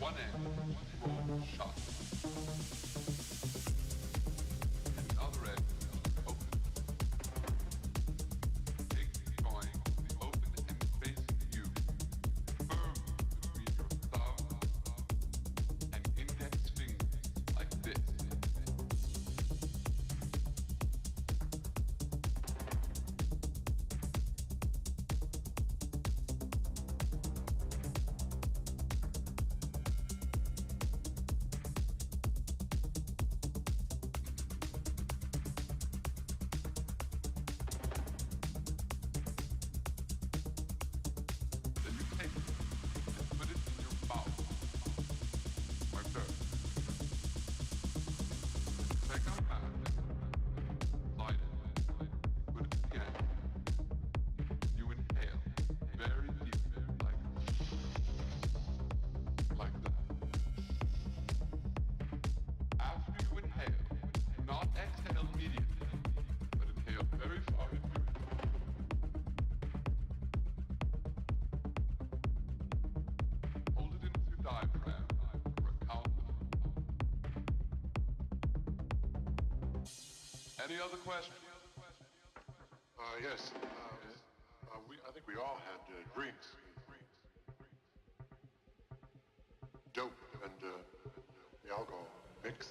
one end rolled shut, and the other end open. Take drawing the open and facing you firm between your thumb and index finger like this. Any other questions? Yes. I think we all had drinks. Dope and the alcohol mix.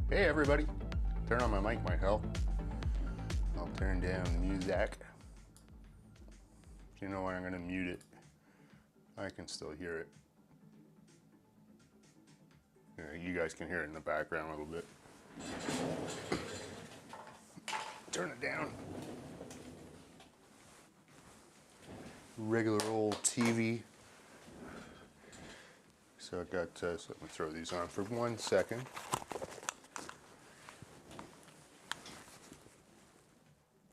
Hey everybody, turn on my mic might help. I'll turn down the music. You know what, I'm gonna mute it. I can still hear it. Yeah, you guys can hear it in the background a little bit. Turn it down. Regular old TV. So I got, so let me throw these on for 1 second.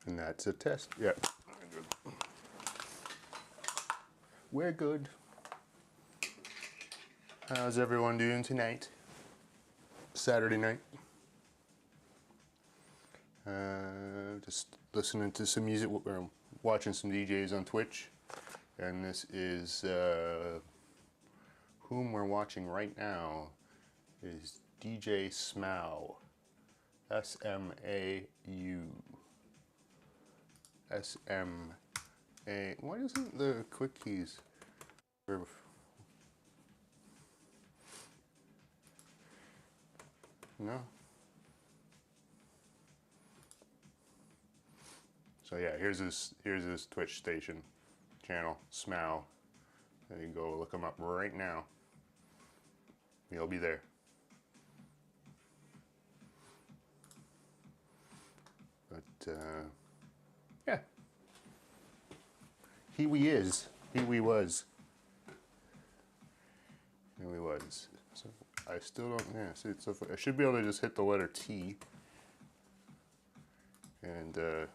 And that's a test. Yep. We're good. How's everyone doing tonight? Saturday night. Just listening to some music, or watching some DJs on Twitch. And this is whom we're watching right now is DJ Smau. S-M-A-U. S-M-A. Why isn't the quick keys? No. So yeah, here's his Twitch station channel, Smau. There you go, look him up right now. He'll be there. But yeah, he we was. So I still don't. Yeah, see, so I should be able to just hit the letter T, and the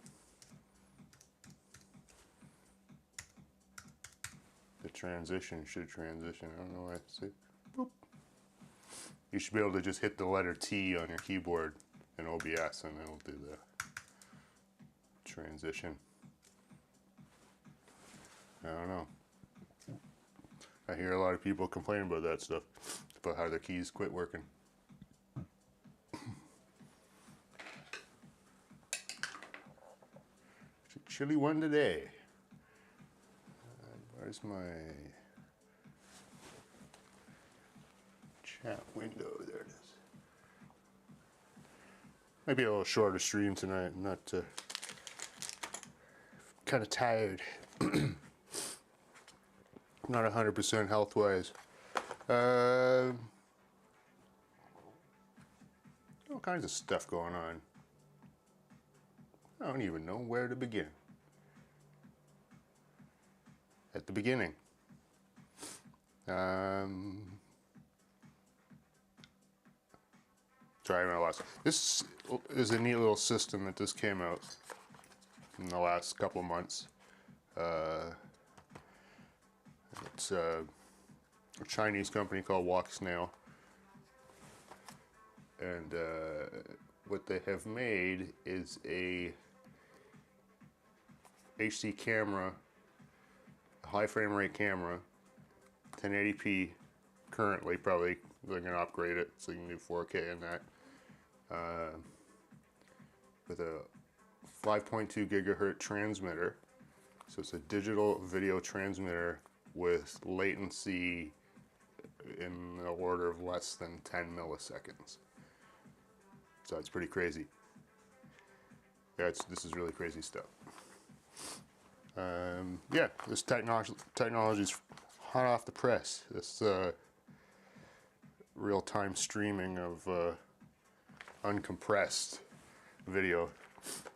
transition should transition. I don't know why I say. Boop. You should be able to just hit the letter T on your keyboard in OBS, and it'll do the transition. I don't know. I hear a lot of people complain about that stuff, about how their keys quit working. It's a chilly one today. Where's my chat window? There it is. Maybe a little shorter stream tonight. I'm not kind of tired. Not 100% health-wise. All kinds of stuff going on. I don't even know where to begin. At the beginning. Sorry, I lost. This is a neat little system that just came out in the last couple of months. It's a Chinese company called Walksnail, and what they have made is a HD camera, high frame rate camera, 1080p currently. Probably they're going to upgrade it so you can do 4K in that, with a 5.2 gigahertz transmitter. So it's a digital video transmitter with latency in the order of less than 10 milliseconds. So it's pretty crazy. Yeah, this is really crazy stuff. Yeah, this technology's hot off the press. This real-time streaming of uncompressed video.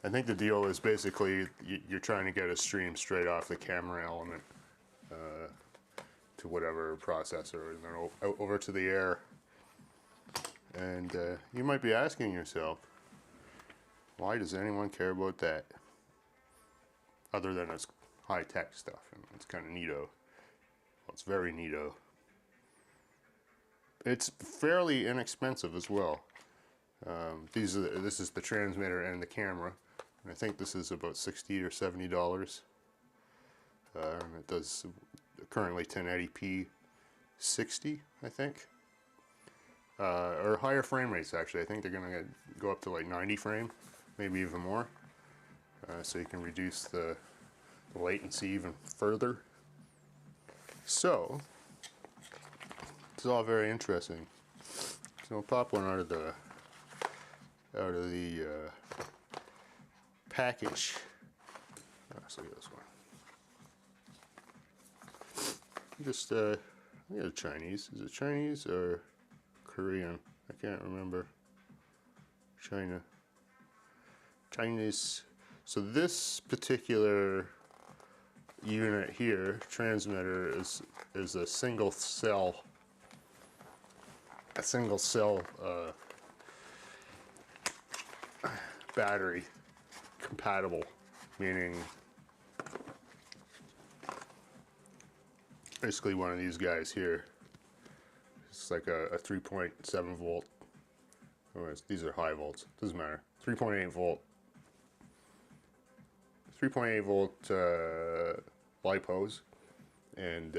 I think the deal is basically you're trying to get a stream straight off the camera element to whatever processor, and then over to the air. And you might be asking yourself, why does anyone care about that? Other than it's high-tech stuff, and it's kind of neato. Well, it's very neato. It's fairly inexpensive as well. This is the transmitter and the camera. And I think this is about $60 or $70. And it does currently 1080p 60, I think. Or higher frame rates, actually. I think they're going to go up to like 90 frame, maybe even more. So you can reduce the latency even further. So, it's all very interesting. So I'll pop one out of the out of the package. Let's look at this one. Just, I think it's Chinese. Is it Chinese or Korean? I can't remember. Chinese. So this particular unit here, transmitter, is a single cell. Battery compatible, meaning basically one of these guys here. It's like a 3.7 volt. These are high volts. Doesn't matter. 3.8 volt. 3.8 volt lipos, and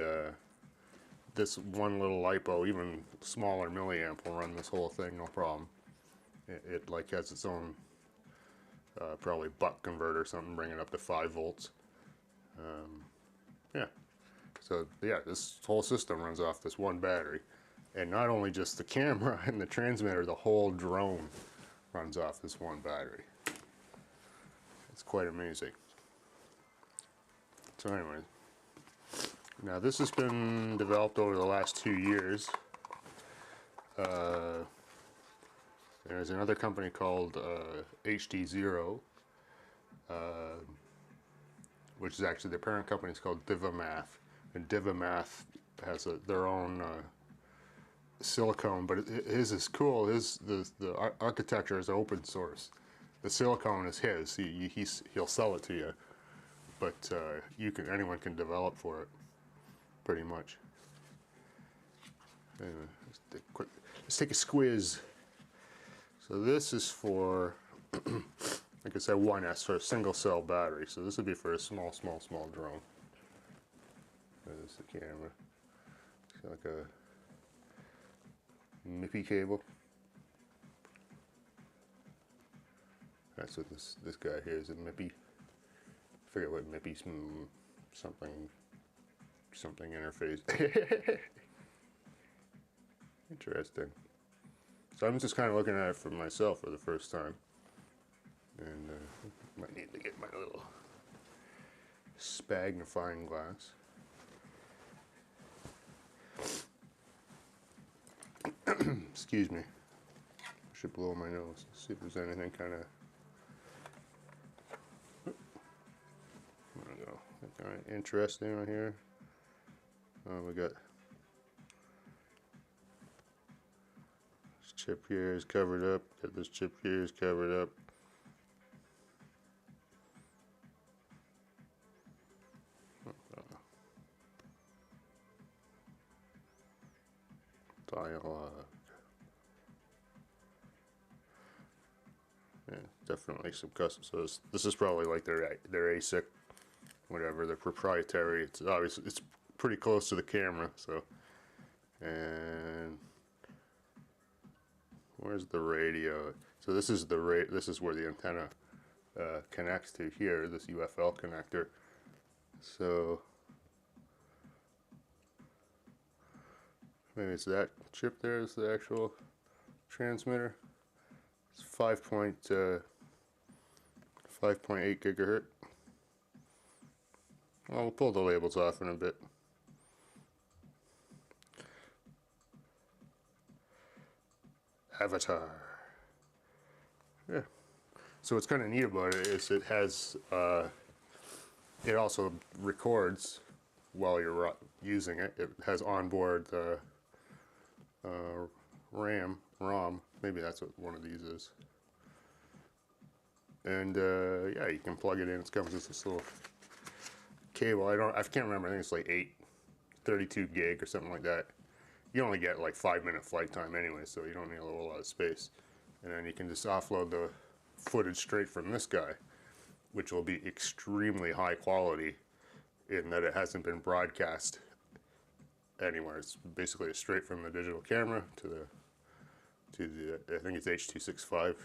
this one little lipo, even smaller milliamp, will run this whole thing, no problem. It like has its own probably buck converter or something, bring it up to 5 volts. Yeah. So yeah, this whole system runs off this one battery, and not only just the camera and the transmitter, the whole drone runs off this one battery. It's quite amazing. So anyway, now this has been developed over the last 2 years. There's another company called HD0, which is actually their parent company is called Divamath, and Divamath has their own silicone, but his is cool. The architecture is open source. The silicone is his. He'll sell it to you, but anyone can develop for it, pretty much. Anyway, let's take a squiz. So this is for, like I said, 1S, for a single cell battery. So this would be for a small drone. There's the camera. It's got like a MIPI cable. That's what this guy here is, a MIPI. I forget what MIPI's, something interface. Interesting. So I'm just kind of looking at it for myself for the first time, and might need to get my little magnifying glass. Excuse me. I should blow my nose. See if there's anything kind of. There we go. Kind of interesting on here. We got. Chip here is covered up. Got this chip here is covered up. Dialogue. Yeah, definitely some custom. So this is probably like their ASIC, whatever. They're proprietary. It's obviously it's pretty close to the camera. So, and where's the radio? So this is this is where the antenna connects to here, this UFL connector. So maybe it's that chip there is the actual transmitter. It's 5.8 gigahertz. Well, we'll pull the labels off in a bit. Avatar. Yeah. So what's kind of neat about it is it has, it also records while you're using it. It has onboard ROM. Maybe that's what one of these is. And yeah, you can plug it in. It comes with this little cable. I can't remember. I think it's like 32 gig or something like that. You only get like 5-minute flight time anyway, so you don't need a whole lot of space. And then you can just offload the footage straight from this guy, which will be extremely high quality in that it hasn't been broadcast anywhere. It's basically straight from the digital camera to the I think it's H.265.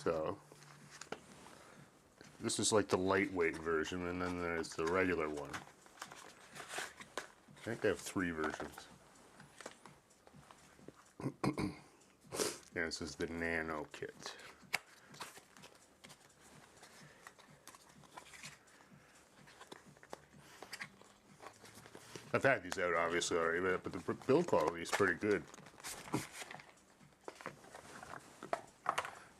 So this is like the lightweight version, and then there's the regular one. I think they have 3 versions. Yeah, this is the Nano kit. I've had these out obviously already, but the build quality is pretty good.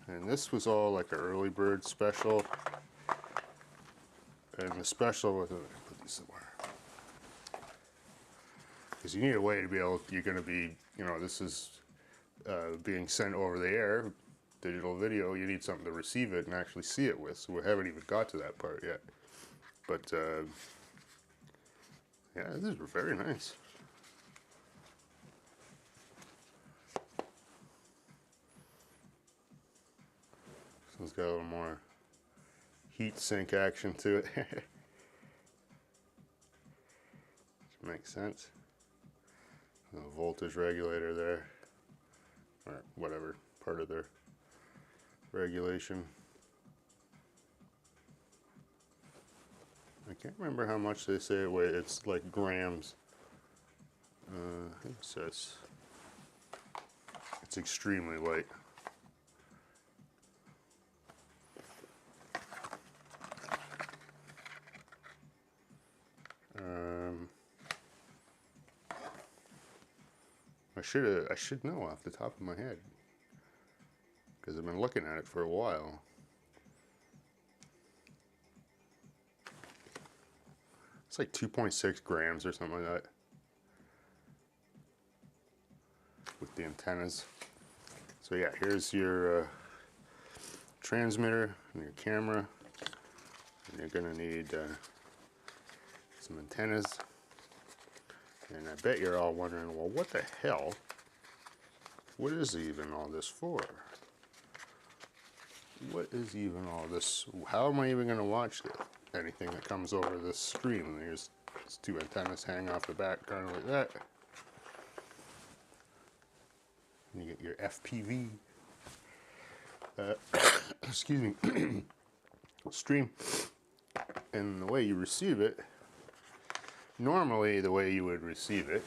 And this was all like an early bird special. And the special was, put these somewhere. Because you need a way to be able, you're going to be, you know, this is being sent over the air, digital video, you need something to receive it and actually see it with. So we haven't even got to that part yet. But, yeah, these were very nice. This one's got a little more heat sink action to it. Which makes sense. A voltage regulator there, or whatever part of their regulation. I can't remember how much they say it weighs. It's like grams. I think it says it's extremely light. I should know off the top of my head because I've been looking at it for a while. It's like 2.6 grams or something like that with the antennas. So yeah, here's your transmitter and your camera, and you're gonna need some antennas. And I bet you're all wondering, well, what the hell? What is even all this for? What is even all this? How am I even going to watch this? Anything that comes over this screen? And there's two antennas hang off the back, kind of like that. And you get your FPV. Excuse me. Stream. And the way you receive it. Normally, the way you would receive it,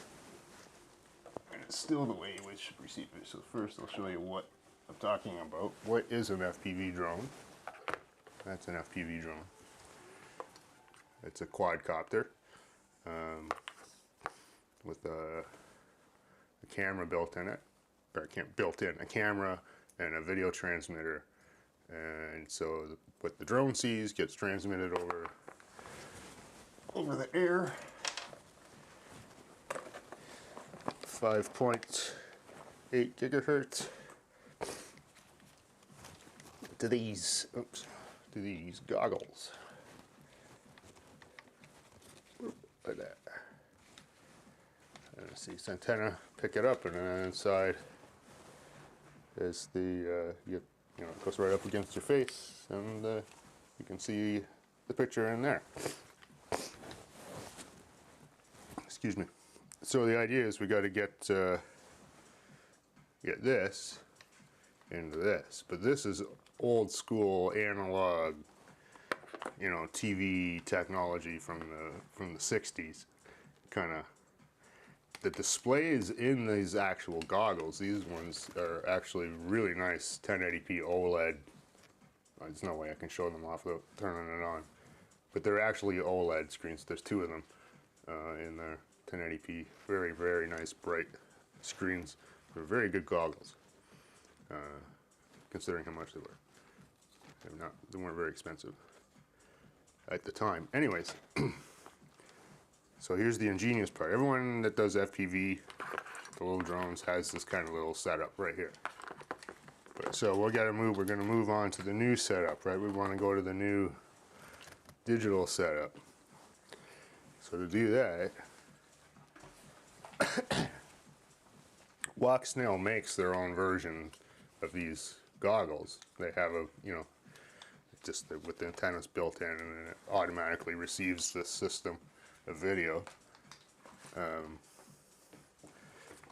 and it's still the way you would receive it. So first, I'll show you what I'm talking about. What is an FPV drone? That's an FPV drone. It's a quadcopter with a camera built in it, or a camera and a video transmitter. And so what the drone sees gets transmitted over the air. 5.8 gigahertz to these goggles. Like that. And see this antenna, pick it up, and then inside is the you know, it goes right up against your face, and you can see the picture in there. Excuse me. So the idea is we got to get this into this, but this is old school analog, you know, TV technology from the 60s. Kind of the displays in these actual goggles. These ones are actually really nice 1080p OLED. There's no way I can show them off without turning it on, but they're actually OLED screens. There's two of them in there. 1080p, very, very nice bright screens. They're very good goggles, considering how much they were. They weren't very expensive at the time. Anyways, so here's the ingenious part. Everyone that does FPV, the little drones, has this kind of little setup right here. So we're gonna move on to the new setup, right? We want to go to the new digital setup. So to do that, Walksnail makes their own version of these goggles. They have a, you know, just with the antennas built in, and then it automatically receives this system of video.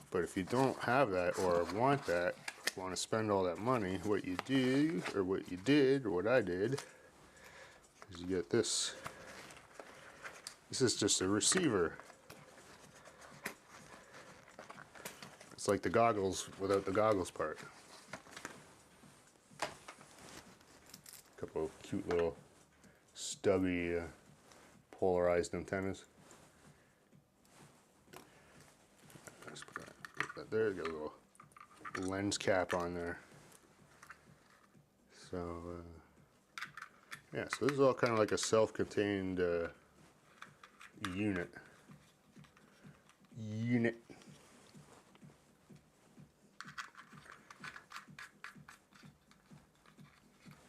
But if you don't have that or want that, want to spend all that money, what you do, or what you did, or what I did, is you get this. This is just a receiver. It's like the goggles without the goggles part. Couple of cute little stubby polarized antennas. Let's put that there. Got a little lens cap on there. So yeah, so this is all kind of like a self-contained unit.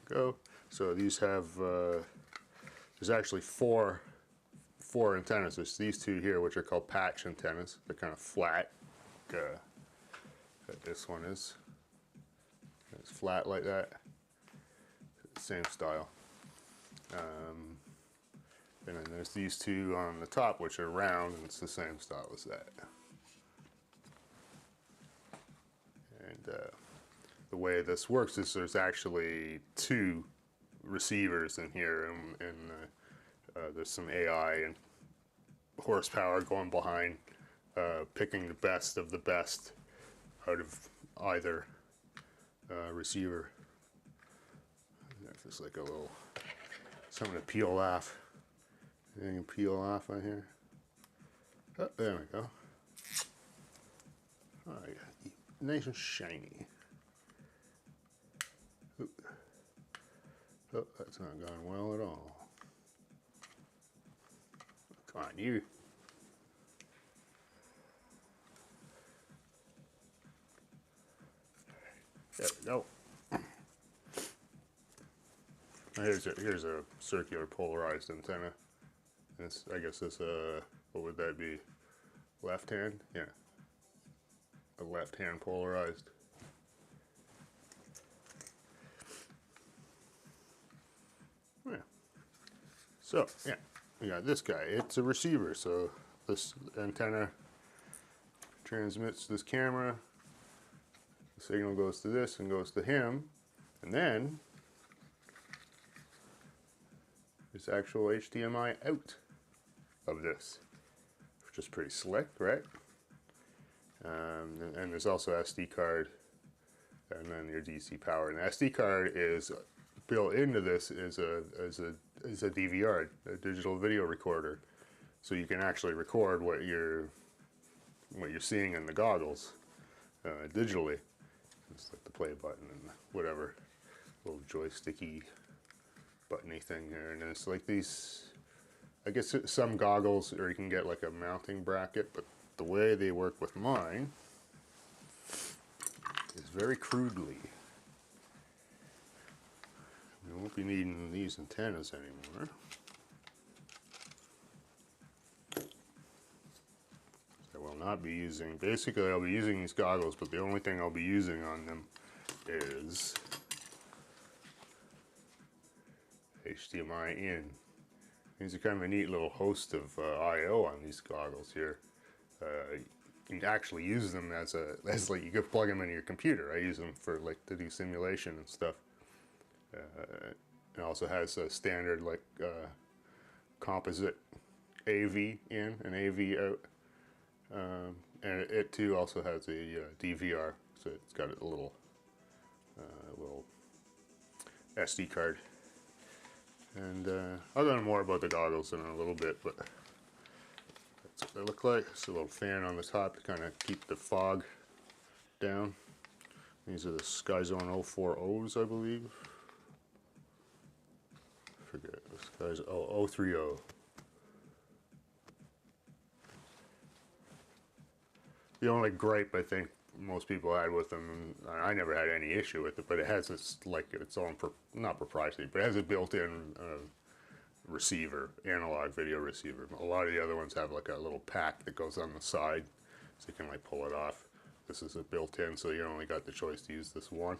Go. So these have there's actually four antennas. There's these two here, which are called patch antennas. They're kind of flat. This one is. It's flat like that. Same style. And then there's these two on the top, which are round, and it's the same style as that. And the way this works is there's actually two receivers in here, and there's some AI and horsepower going behind, picking the best of the best out of either receiver. There's like a little something to peel off. You can peel off on here. Oh, there we go. Oh, yeah. Nice and shiny. Ooh. Oh, that's not going well at all. Come on, you. There we go. Here's a circular polarized antenna. This, I guess this what would that be? Left hand? Yeah. A left hand polarized. Yeah. So yeah, we got this guy. It's a receiver, so this antenna transmits this camera. The signal goes to this and goes to him, and then there's actual HDMI out of this, which is pretty slick, right? And there's also SD card, and then your DC power. And the SD card is built into this is a DVR, a digital video recorder, so you can actually record what you're seeing in the goggles digitally. It's like the play button and whatever little joysticky buttony thing here, and it's like these. I guess some goggles, or you can get like a mounting bracket, but the way they work with mine is very crudely. We won't be needing these antennas anymore. I will not be using, basically I'll be using these goggles, but the only thing I'll be using on them is HDMI in. These are kind of a neat little host of I/O on these goggles here. You can actually use them as like you could plug them into your computer. I use them for like to do simulation and stuff. It also has a standard like composite AV in and AV out, and it too also has a DVR. So it's got a little SD card. And I'll learn more about the goggles in a little bit, but that's what they look like. It's a little fan on the top to kind of keep the fog down. These are the SkyZone 040s, I believe. Forget it. Oh, 030. The only gripe I think most people had with them, and I never had any issue with it, but it has this like its own not proprietary, but it has a built-in receiver, analog video receiver. A lot of the other ones have like a little pack that goes on the side, so you can like pull it off. This is a built-in, so you only got the choice to use this one,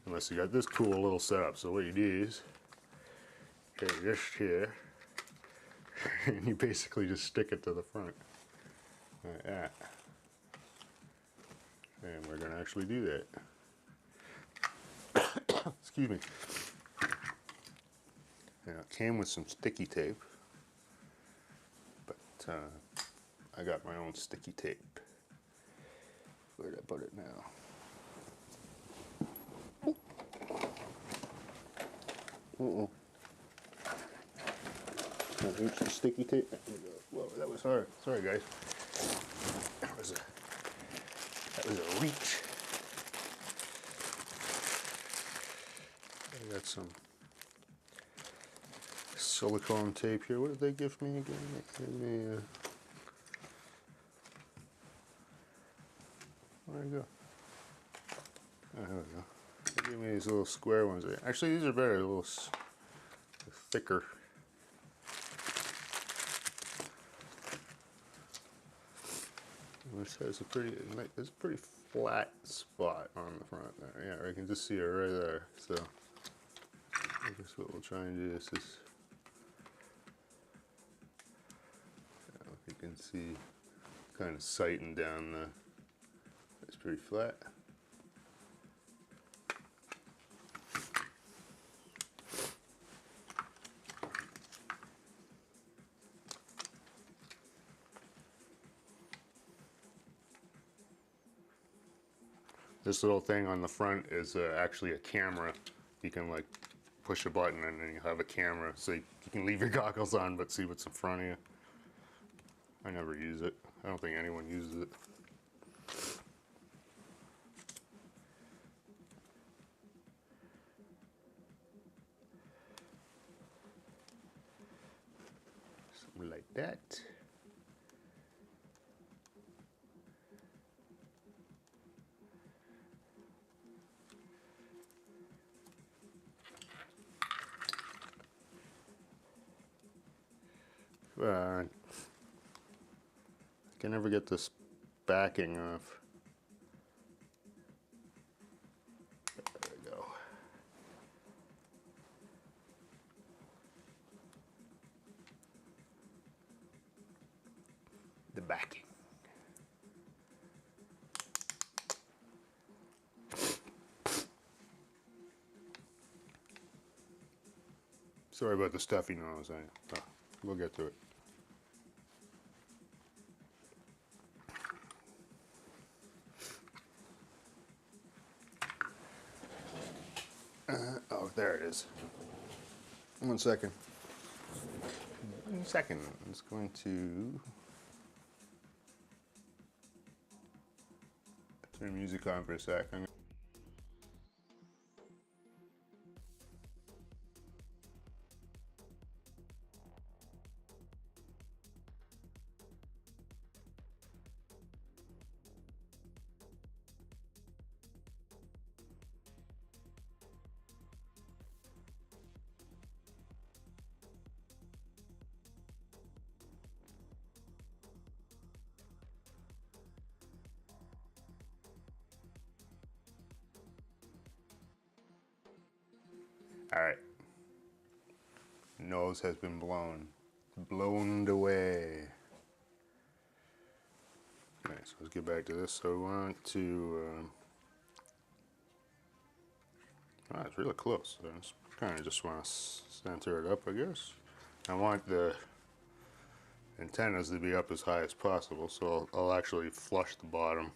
unless you got this cool little setup. So what you do is take this here, and you basically just stick it to the front like that. And we're going to actually do that. Excuse me. Now, it came with some sticky tape, but I got my own sticky tape. Where put it now? Uh-oh. Oh, here's some sticky tape. There we go. Whoa, that was hard. Sorry, guys. That was a reach. I got some silicone tape here. What did they give me again? They gave me, where'd it go? Oh, there we go. They gave me these little square ones. Actually, these are better. A little thicker. This has a pretty flat spot on the front there. Yeah, I can just see it right there. So I guess what we'll try and do is just, if you can see, kind of sighting down the. It's pretty flat. This little thing on the front is actually a camera. You can like push a button and then you have a camera, so you can leave your goggles on but see what's in front of you. I never use it. I don't think anyone uses it. Something like that. I can never get this backing off. There we go. The backing. Sorry about the stuffy nose. We'll get to it. Oh, there it is. 1 second. 1 second. I'm just going to turn music on for a second. All right. Nose has been blown away. Okay, so let's get back to this. So I want to, it's really close. So I kind of just want to center it up, I guess. I want the antennas to be up as high as possible, so I'll actually flush the bottom.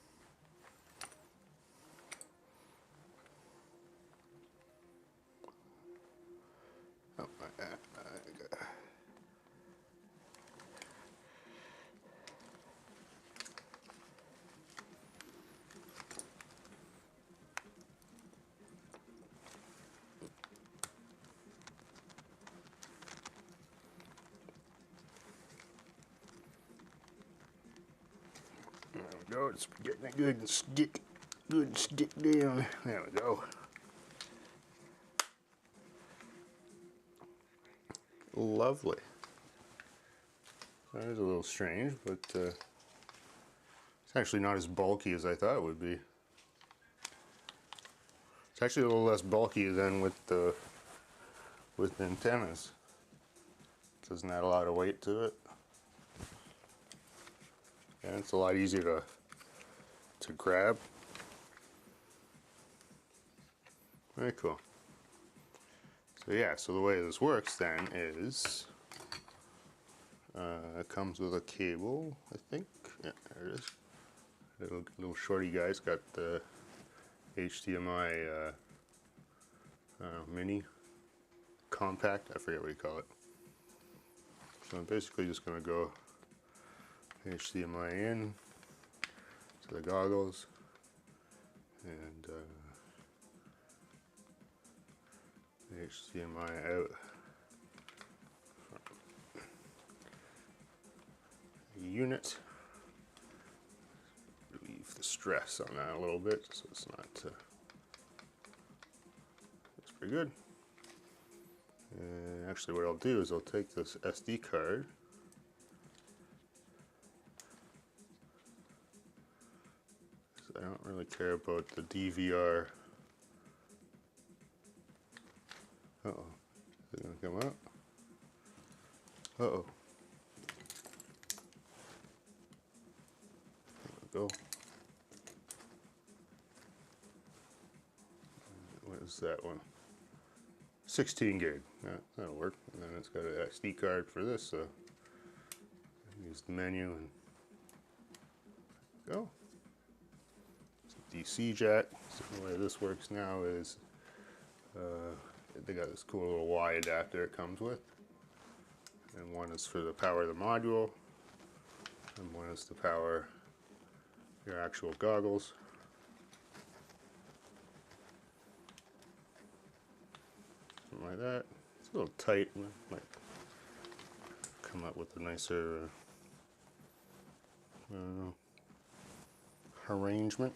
There we go, it's getting it good and stick down. There we go. Lovely. That is a little strange, but it's actually not as bulky as I thought it would be. It's actually a little less bulky than with the antennas. It doesn't add a lot of weight to it. And it's a lot easier to grab. Very cool. So yeah, so the way this works then is it comes with a cable, I think. Yeah, there it is. Little shorty guy's got the HDMI mini compact. I forget what you call it. So I'm basically just going to go HDMI in to the goggles and HDMI out the unit. Relieve the stress on that a little bit so it's not. That's pretty good. And actually, what I'll do is I'll take this SD card. I don't really care about the DVR. Uh-oh. Is it going to come out? Uh-oh. There we go. What is that one? 16 gig. That'll work. And then it's got an SD card for this, so use the menu and go. DC jack. So the way this works now is they got this cool little Y adapter it comes with, and one is for the power of the module, and one is to power your actual goggles. Something like that. It's a little tight. Might come up with a nicer I don't know, arrangement.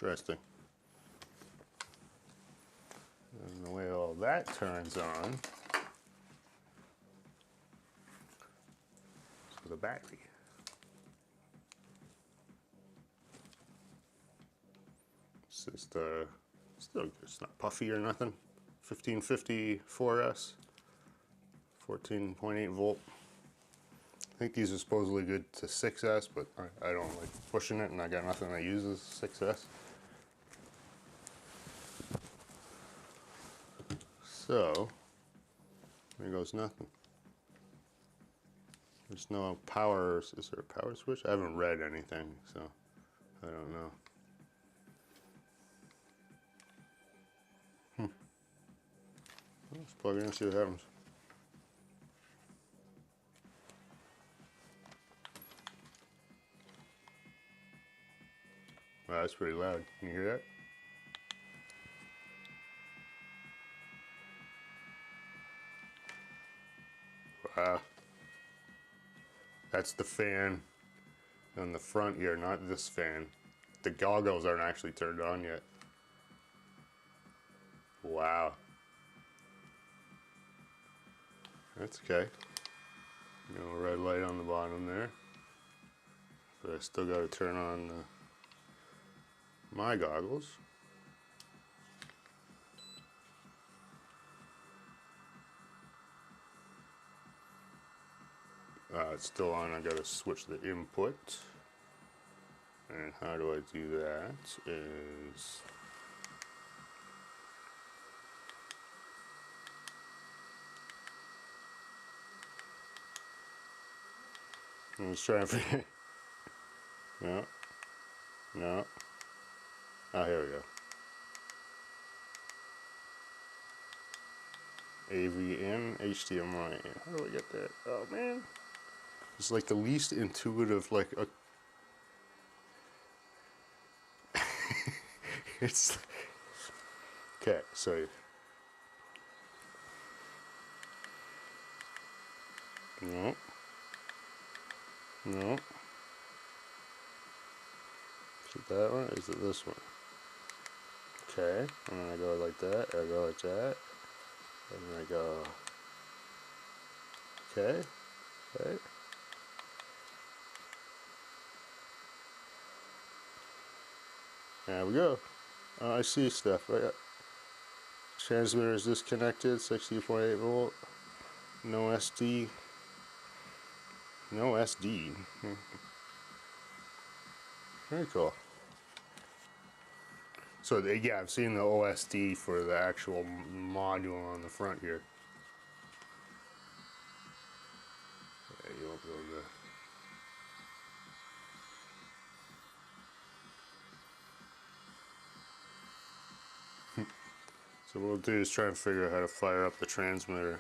Interesting. And the way all that turns on is with a battery. It's just still, it's not puffy or nothing. 1550 4S, 14.8 volt. I think these are supposedly good to 6S, but I don't like pushing it, and I got nothing that uses 6S. So, there goes nothing. There's no power. Is there a power switch? I haven't read anything, so I don't know. Let's plug it in and see what happens. Wow, that's pretty loud. Can you hear that? Wow. That's the fan on the front here, not this fan. The goggles aren't actually turned on yet. Wow. That's okay. No red light on the bottom there. But I still got to turn on my goggles. It's still on. I got to switch the input. And how do I do that? Is I'm just trying to figure. No. No. Oh, here we go. AV in, HDMI in. How do I get that? Oh man. It's like the least intuitive, like a it's okay, so no. No. Is it that one? Is it this one? Okay, and then I go like that, I go like that, and then I go, okay, right? There we go. I see stuff, right? Transmitter is disconnected, 60.8 volt, no SD, no SD. Very cool. So yeah, I've seen the OSD for the actual module on the front here. So what we'll do is try and figure out how to fire up the transmitter.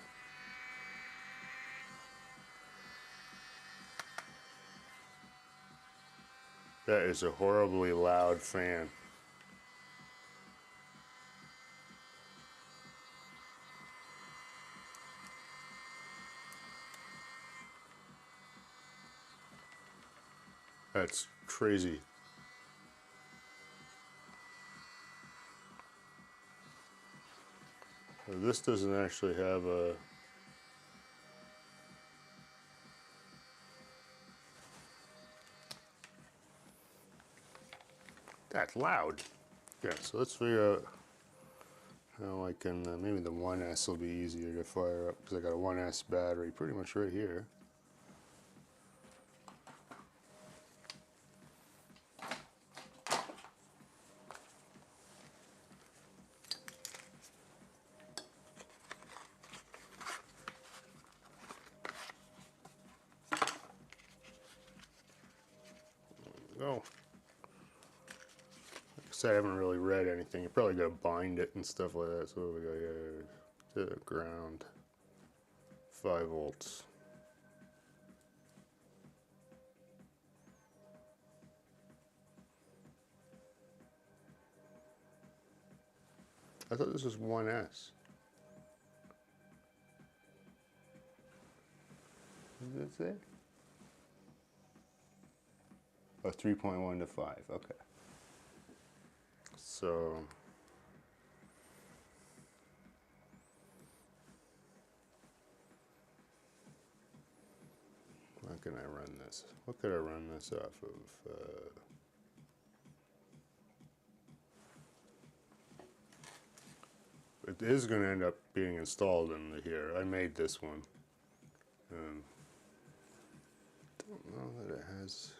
That is a horribly loud fan. That's crazy. This doesn't actually have a... That's loud. Yeah, so let's figure out how I can, maybe the 1S will be easier to fire up because I got a 1S battery pretty much right here. Go. I haven't really read anything. You probably got to bind it and stuff like that. So what we got here to the ground, 5 volts. I thought this was 1S. What does it say? Oh, 3.1 to 5. Okay. So how can I run this? What could I run this off of? It is going to end up being installed in here. I made this one. Don't know that it has.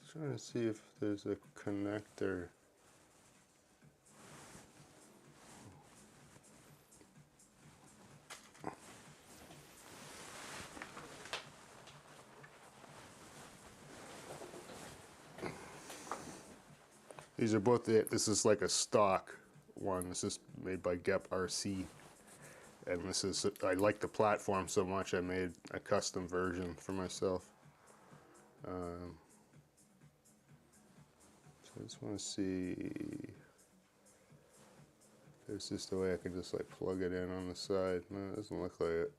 Just trying to see if there's a connector. These are both this is like a stock one. This is made by Gep RC. And this is, I like the platform so much I made a custom version for myself. So I just want to see, there's just a way I can just like plug it in on the side. No, it doesn't look like it.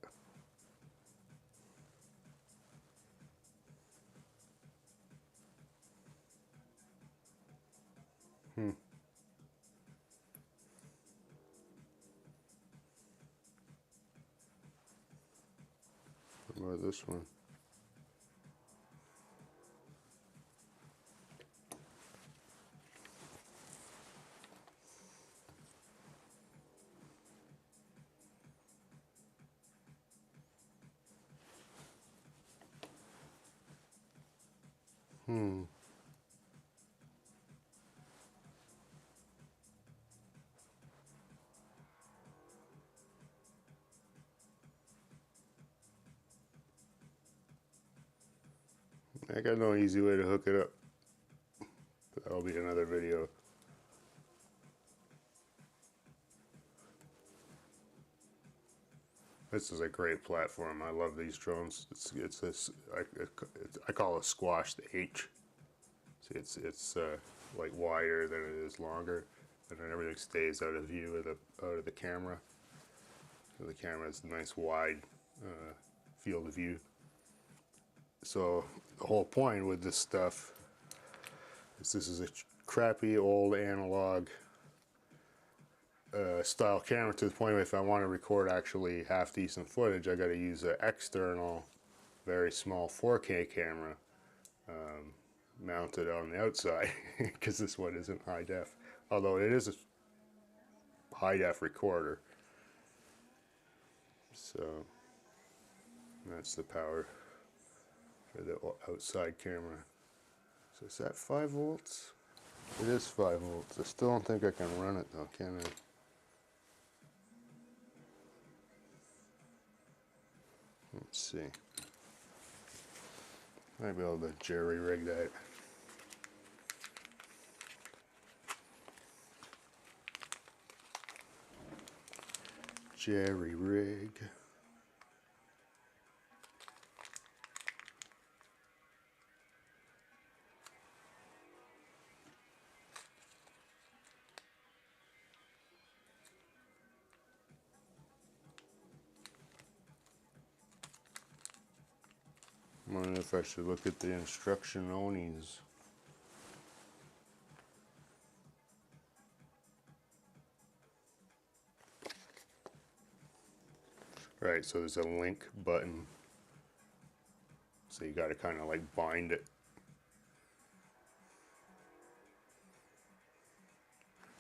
What about this one? I got no easy way to hook it up. That'll be another video. This is a great platform. I love these drones. It's this I call it squash the H. See, it's like wider than it is longer, and then everything stays out of view of the camera. So the camera has a nice wide field of view. So the whole point with this stuff is this is a crappy old analog style camera, to the point where if I want to record actually half decent footage, I got to use an external, very small 4K camera mounted on the outside because this one isn't high def. Although it is a high def recorder. So that's the power for the outside camera. So is that 5 volts? It is 5 volts. I still don't think I can run it though, can I? Let's see. Might be able to jerry rig that. Jerry rig. I wonder if I should look at the instruction onlys. Right, so there's a link button. So you gotta kind of like bind it.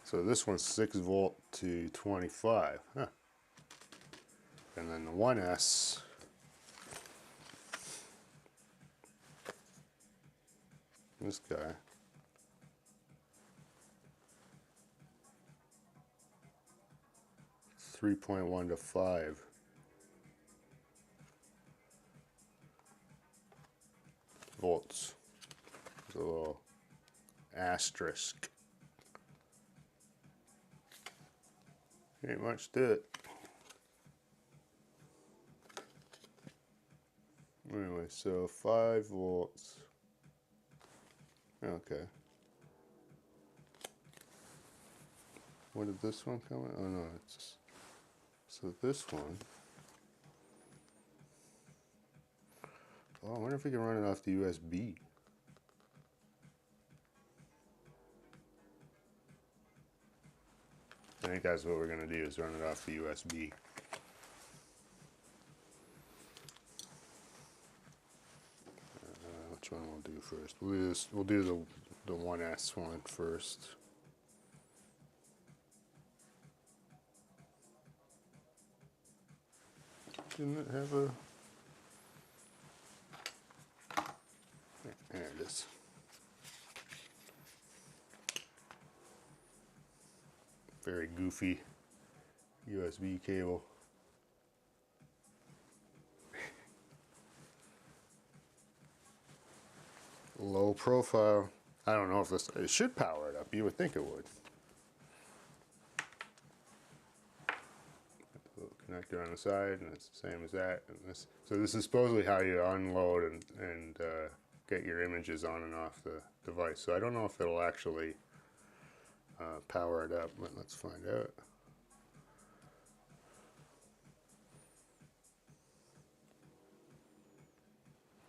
So this one's 6 volt to 25. Huh. And then the 1S, this guy, it's 3.1 to 5 volts. There's a little asterisk. Ain't much to it. Anyway, so 5 volts. Okay. What did this one come in? Oh no, it's so this one. Oh, I wonder if we can run it off the USB. I think that's what we're gonna do, is run it off the USB. Which one we'll do first? We'll do the 1S one first. Didn't it have a... There it is. Very goofy USB cable. Low profile. I don't know if this... It should power it up. You would think it would. Little connector on the side, and it's the same as that. And this, so this is supposedly how you unload and get your images on and off the device. So I don't know if it'll actually power it up, but let's find out.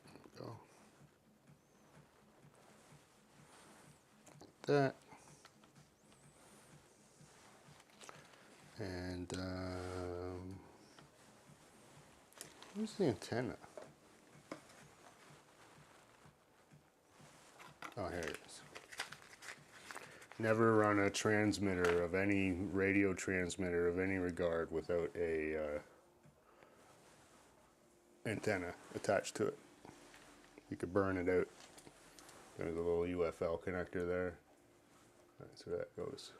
There we go. That. And where's the antenna? Oh, here it is. Never run a transmitter of any radio transmitter of any regard without a antenna attached to it. You could burn it out. There's a little UFL connector there. That's where that goes.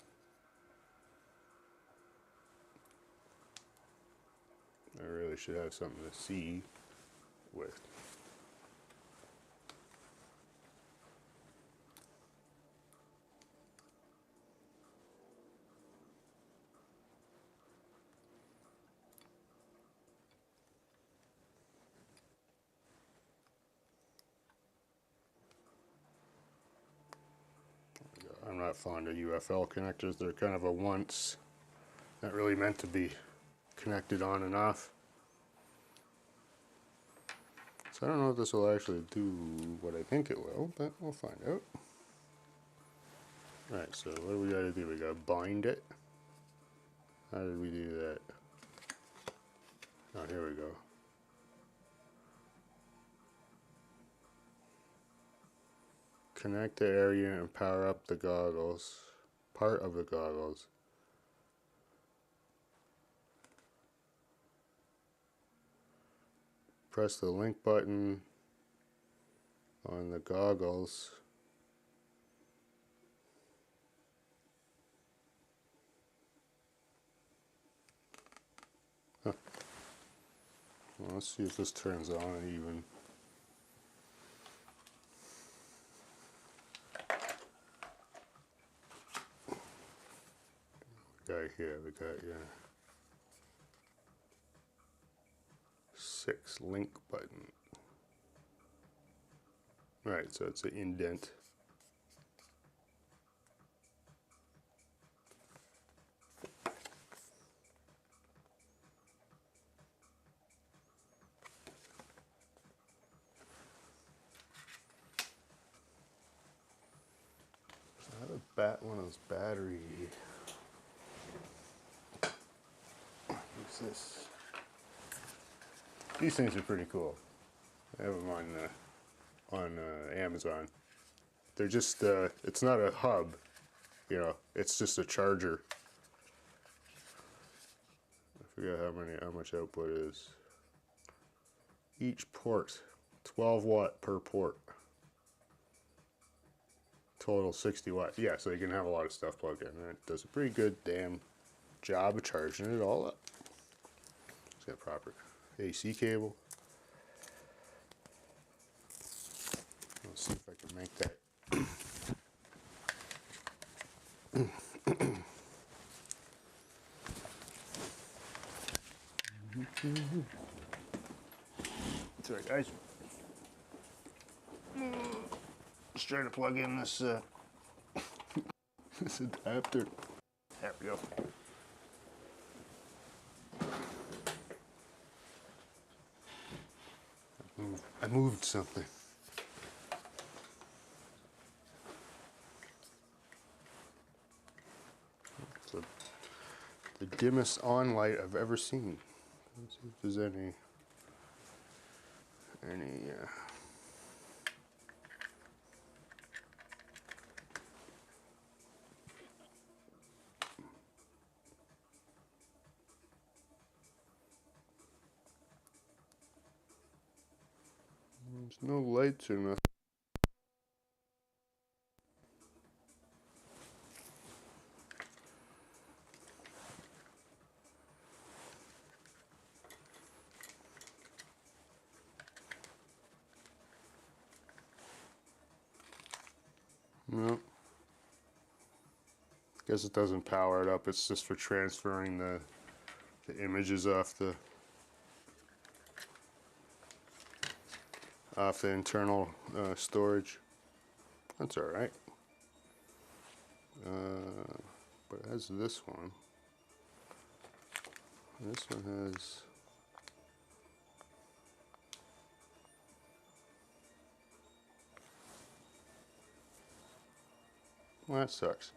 I really should have something to see with. I'm not fond of UFL connectors. They're kind of a once, not really meant to be connected on and off. So I don't know if this will actually do what I think it will, but we'll find out. Alright, so what do we gotta do? We gotta bind it. How did we do that? Oh, here we go. Connect the area and power up the goggles. Part of the goggles. Press the link button on the goggles. Well, let's see if this turns on even. We got 6 link button. Right, so it's an indent. How to one of those battery. What's this? These things are pretty cool. I have them on Amazon. They're just it's not a hub, you know. It's just a charger. I forget how much output is. Each port, 12 watt per port. Total 60 watt. Yeah, so you can have a lot of stuff plugged in. And it does a pretty good damn job of charging it all up. It's got proper AC cable. Let's see if I can make that. Sorry, guys. Just trying to plug in this this adapter. There we go. I moved something. It's the dimmest on light I've ever seen. Let's see if there's any there's no lights or nothing. No. Guess it doesn't power it up. It's just for transferring the images off the internal storage. That's all right. But it has this one. This one has. Well, that sucks.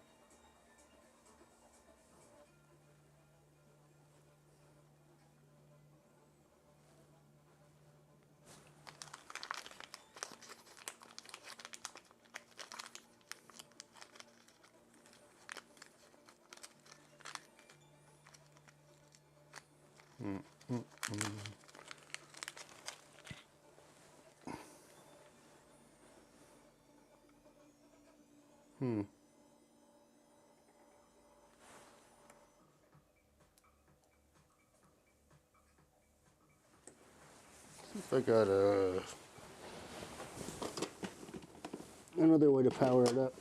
If I got another way to power it up.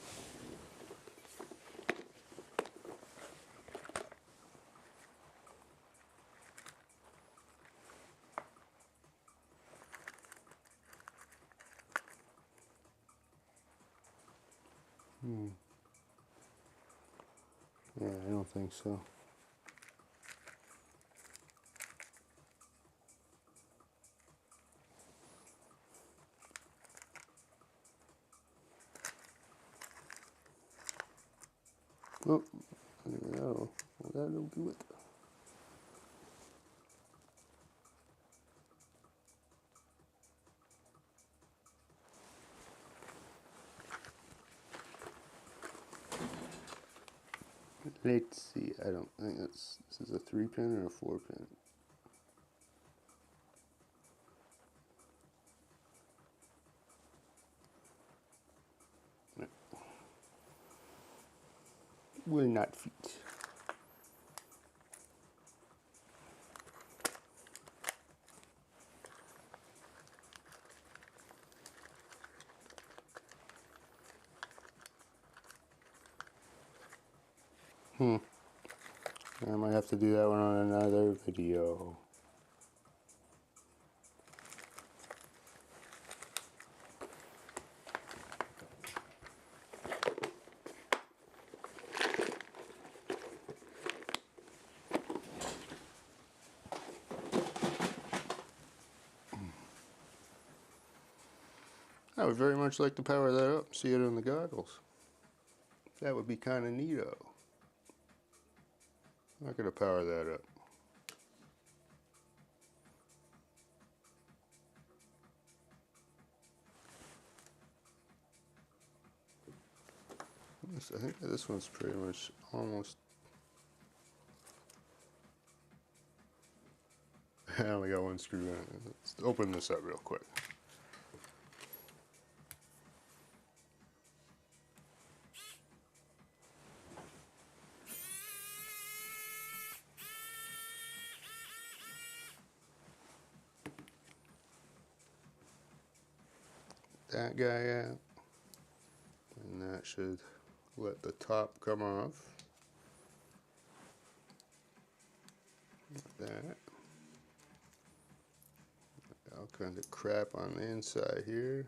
Yeah, I don't think so. Oh, no. Well, that'll do it. Let's see. I don't think this is a 3-pin or a 4-pin. Will not fit. I might have to do that one on another video. I would very much like to power that up, see it on the goggles. That would be kind of neato. I'm not going to power that up. I think this one's pretty much almost. I only got one screw in it. Let's open this up real quick. That guy out, and that should let the top come off. Like that. All kinds of crap on the inside here.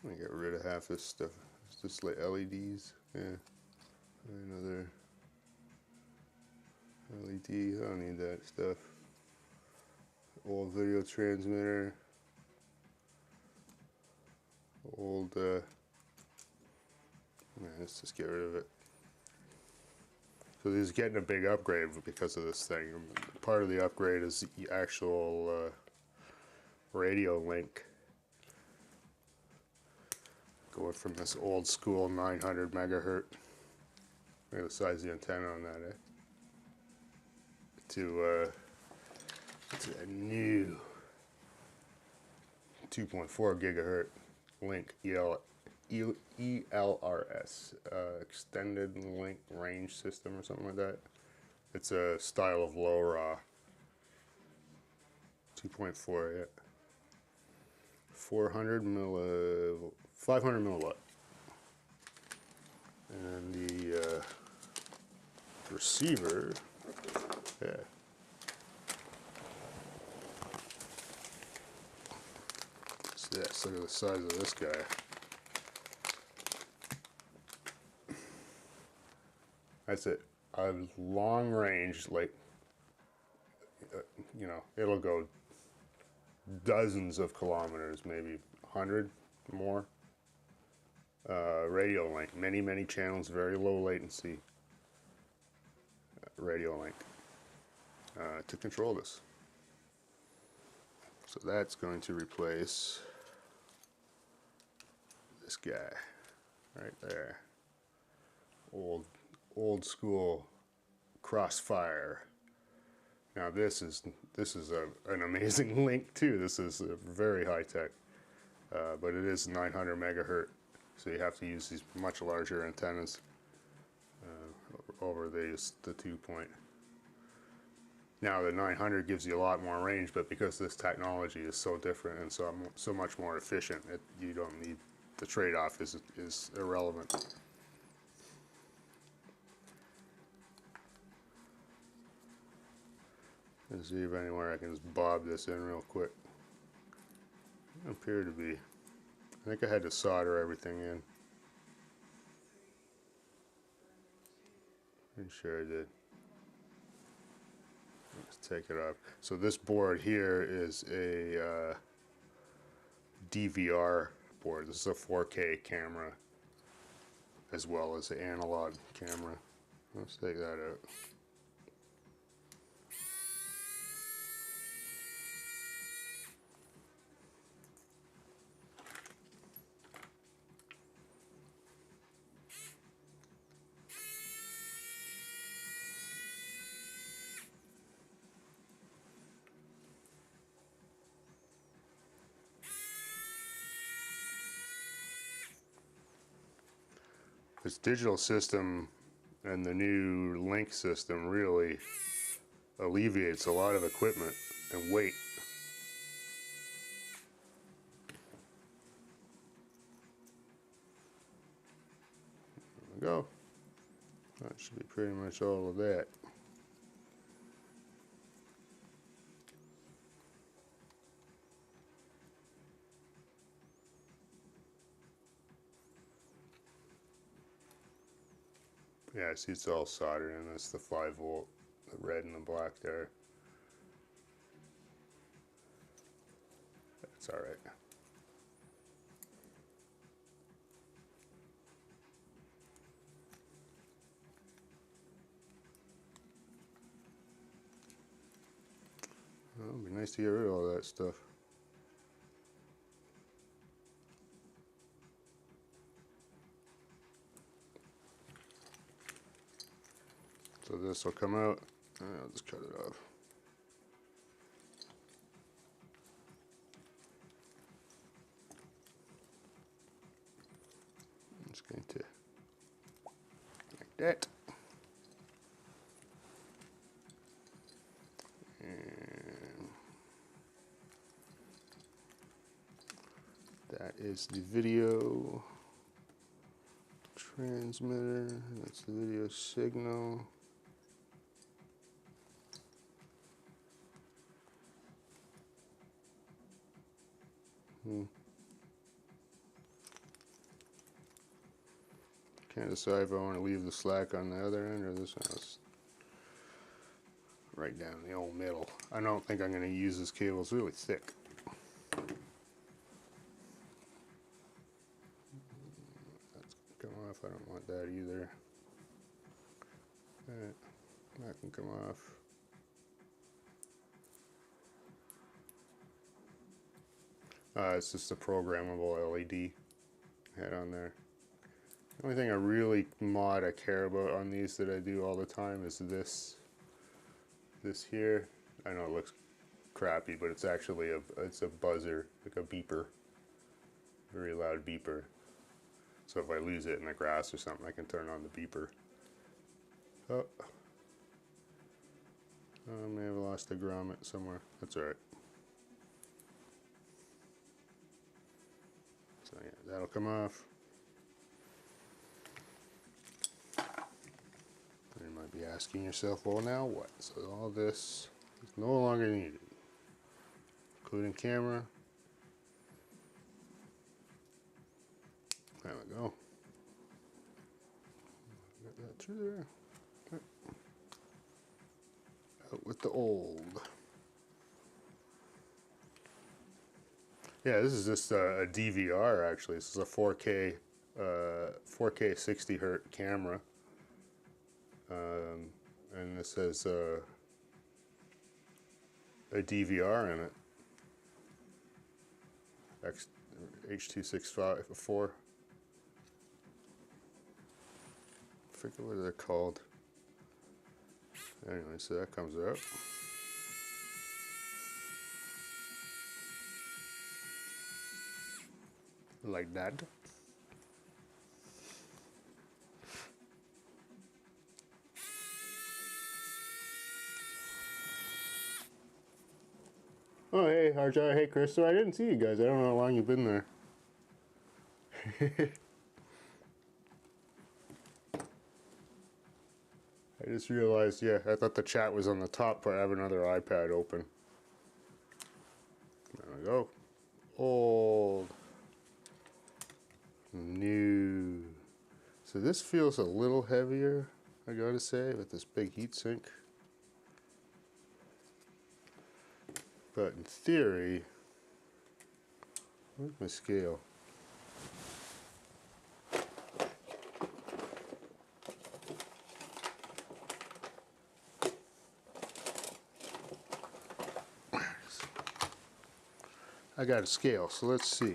Let me get rid of half this stuff. It's just like LEDs. Yeah. Another LED. I don't need that stuff. Old video transmitter. Old. Let's just get rid of it. So this is getting a big upgrade because of this thing. Part of the upgrade is the actual radio link. Going from this old school 900 megahertz, look at the size of the antenna on that, to a new 2.4 gigahertz link ELRS, extended link range system or something like that. It's a style of LoRa. 2.4, yeah. 500 milliwatt. And the receiver, yeah. What's this? Look at the size of this guy. That's it. A long range, like, you know, it'll go dozens of kilometers, maybe 100 more. Radio link, many channels, very low latency. Radio link to control this. So that's going to replace this guy right there. Old school Crossfire. Now this is an amazing link too. This is very high tech, but it is 900 megahertz, so you have to use these much larger antennas over the 2 point. Now the 900 gives you a lot more range, but because this technology is so different and so much more efficient, you don't need, the trade-off is irrelevant. Let's see if anywhere I can just bob this in real quick. Doesn't appear to be. I think I had to solder everything in. Pretty sure I did. Let's take it off. So this board here is a DVR board. This is a 4K camera as well as an analog camera. Let's take that out. This digital system and the new link system really alleviates a lot of equipment and weight. There we go. That should be pretty much all of that. Yeah, I see it's all soldered in. That's the 5-volt, the red and the black there. That's all right. Well, it'd be nice to get rid of all that stuff. So this will come out, and I'll just cut it off. I'm just going to, like that. And that is the video transmitter. That's the video signal. Can't decide if I want to leave the slack on the other end or this one. Let's right down the old middle. I don't think I'm going to use this cable. It's really thick. That's going to come off. I don't want that either. That can come off. It's just a programmable LED head on there. The only thing I care about on these that I do all the time is this here. I know it looks crappy, but it's actually it's a buzzer, like a beeper, very loud beeper. So if I lose it in the grass or something, I can turn on the beeper. Oh, I may have lost a grommet somewhere. That's all right. So yeah, that'll come off. You might be asking yourself, well, now what? So all this is no longer needed, including camera. There we go. Get that through there. Out with the old. Yeah, this is just a DVR actually. This is a 4K 60 hertz camera. And this has a DVR in it. H.264. I forget what they're called. Anyway, so that comes out. Like that. Oh, hey, Harjar. Hey, Chris. So I didn't see you guys. I don't know how long you've been there. I just realized, yeah, I thought the chat was on the top, but I have another iPad open. There we go. Old. New. So this feels a little heavier, I gotta say, with this big heatsink. But in theory, where's my scale? I got a scale, so let's see.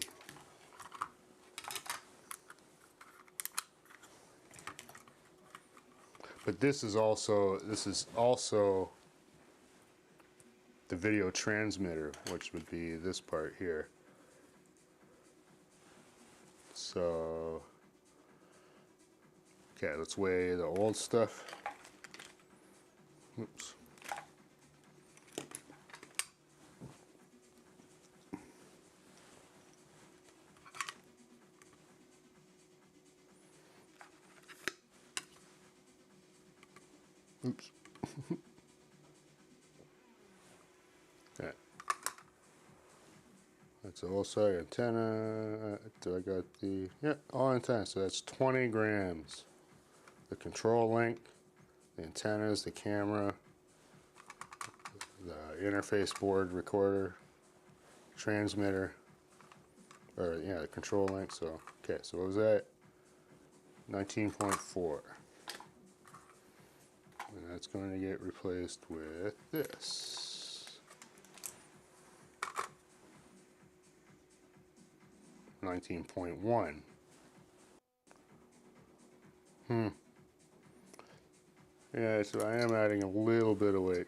But this is also the video transmitter, which would be this part here. So, okay, let's weigh the old stuff. Oops. Oops. Okay. That's the whole side antenna. I got the, yeah, all antennas. So that's 20 grams. The control link, the antennas, the camera, the interface board recorder, transmitter, or yeah, the control link. So, okay, so what was that? 19.4. And that's going to get replaced with this. 19.1. Yeah, so I am adding a little bit of weight.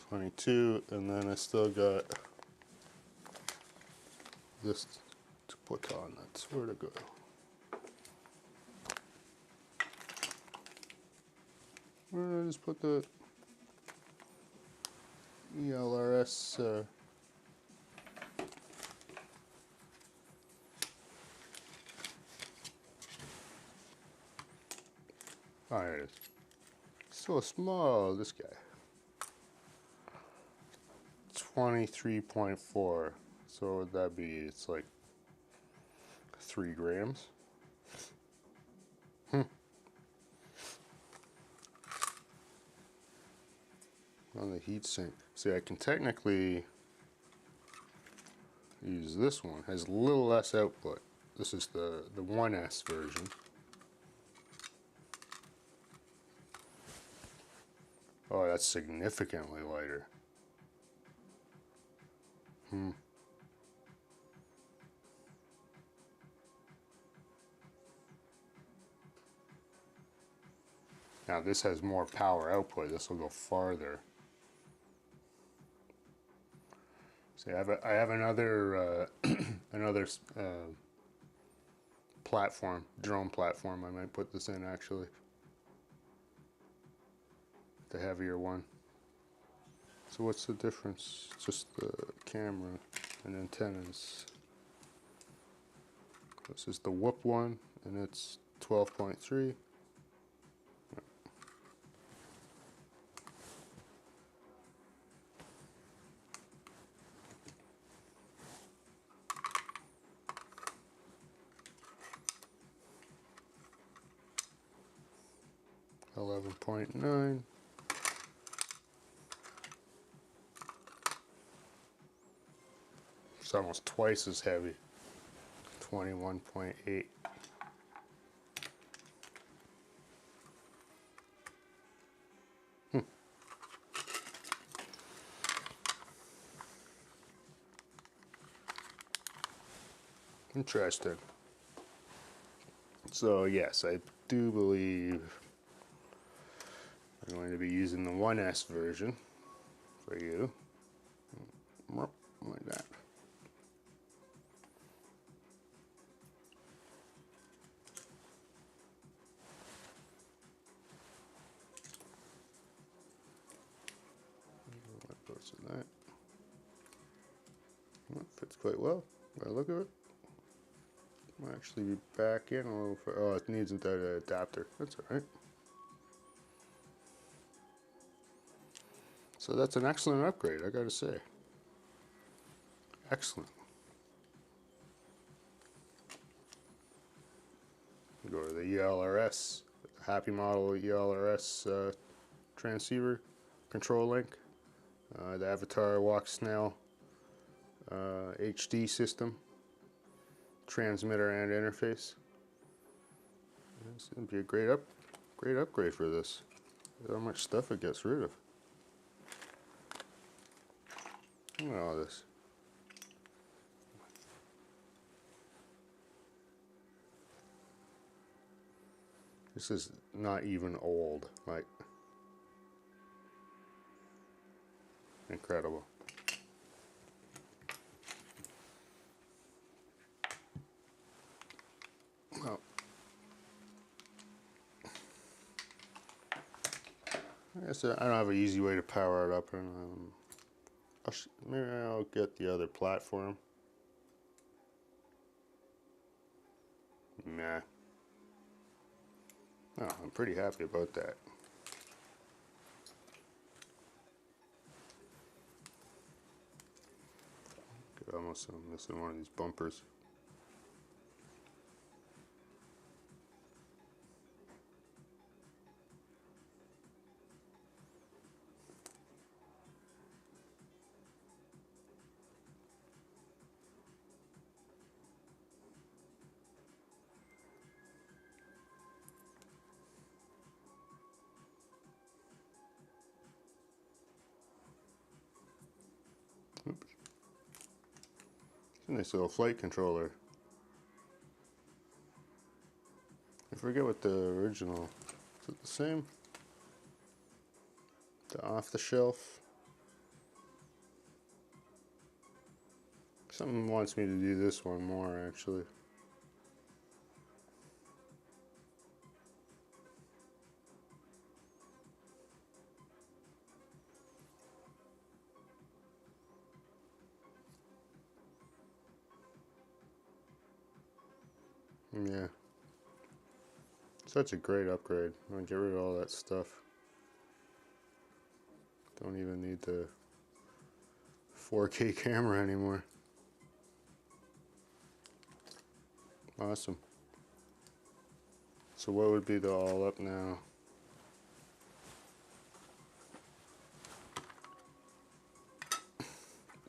22, and then I still got this to put on. That's where to go. Where did I just put the ELRS? Oh, here it is. So small, this guy. 23.4. So what would that be? It's like 3 grams. On the heat sink. See, I can technically use this one. It has a little less output. This is the 1S version. Oh, that's significantly lighter. Now this has more power output. This will go farther. See, I have another another platform, drone platform. I might put this in actually. The heavier one. So what's the difference? Just the camera and antennas. This is the Whoop one, and it's 12.3. $11.9. It's almost twice as heavy. 21.8. Interesting. So yes, I do believe I'm going to be using the 1S version for you. Like that. That. Well, fits quite well. By the look of it. I'll actually be back in a little. Oh, it needs that adapter. That's all right. So that's an excellent upgrade, I gotta say. Excellent. Go to the ELRS, Happy Model ELRS transceiver control link, the Avatar Walksnail HD system, transmitter and interface. It's gonna be a great upgrade for this. Look how much stuff it gets rid of. Look at all this. This is not even old, like, incredible. Well, I guess I don't have an easy way to power it up, and maybe I'll get the other platform. Nah. Oh, I'm pretty happy about that. Almost I'm missing one of these bumpers. Oops. It's a nice little flight controller. I forget what the original, is it the same? The off the shelf? Something wants me to do this one more actually. Yeah. Such a great upgrade. I'm gonna get rid of all that stuff. Don't even need the 4K camera anymore. Awesome. So what would be the all up now?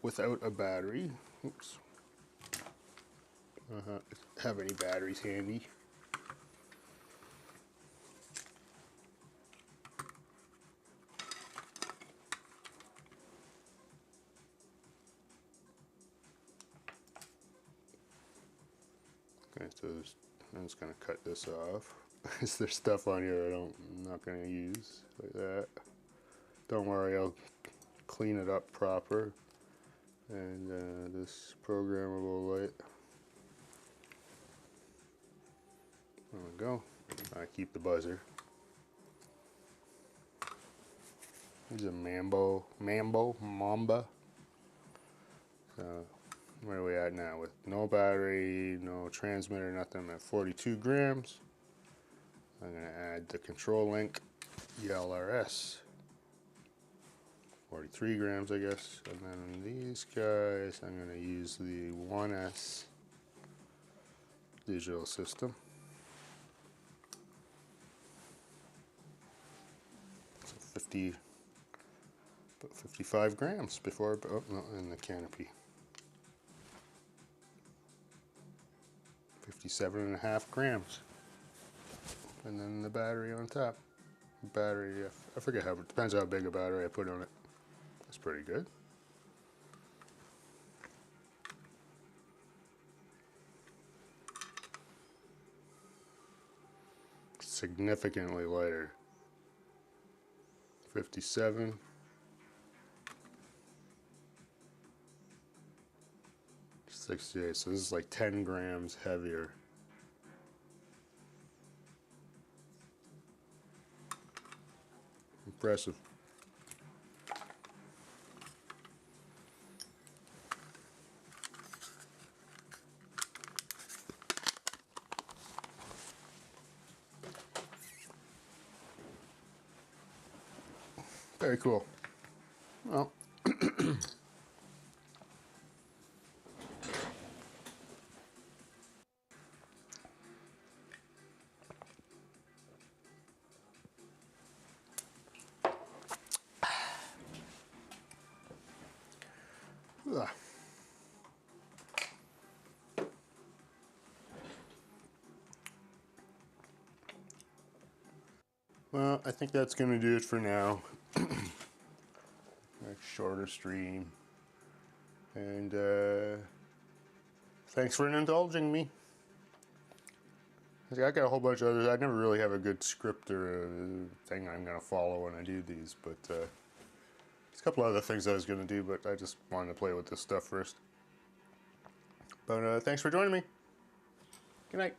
Without a battery. Oops. Have any batteries handy? Okay, so I'm just gonna cut this off. Is there stuff on here I'm not gonna use like that? Don't worry, I'll clean it up proper. And this programmable light. There we go. I keep the buzzer. This is a Mamba. So where are we at now? With no battery, no transmitter, nothing. I'm at 42 grams. I'm gonna add the control link, ELRS. 43 grams, I guess. And then these guys, I'm gonna use the 1S digital system. So 55 grams before, oh no, in the canopy. 57.5 grams. And then the battery on top. Battery, I forget how, it depends how big a battery I put on it. That's pretty good. Significantly lighter. 57. 68, so this is like 10 grams heavier. Impressive. Very cool. Well, well, I think that's going to do it for now. Shorter stream. And thanks for indulging me. I got a whole bunch of others. I never really have a good script or thing I'm going to follow when I do these, but there's a couple other things I was going to do, but I just wanted to play with this stuff first. But thanks for joining me. Good night.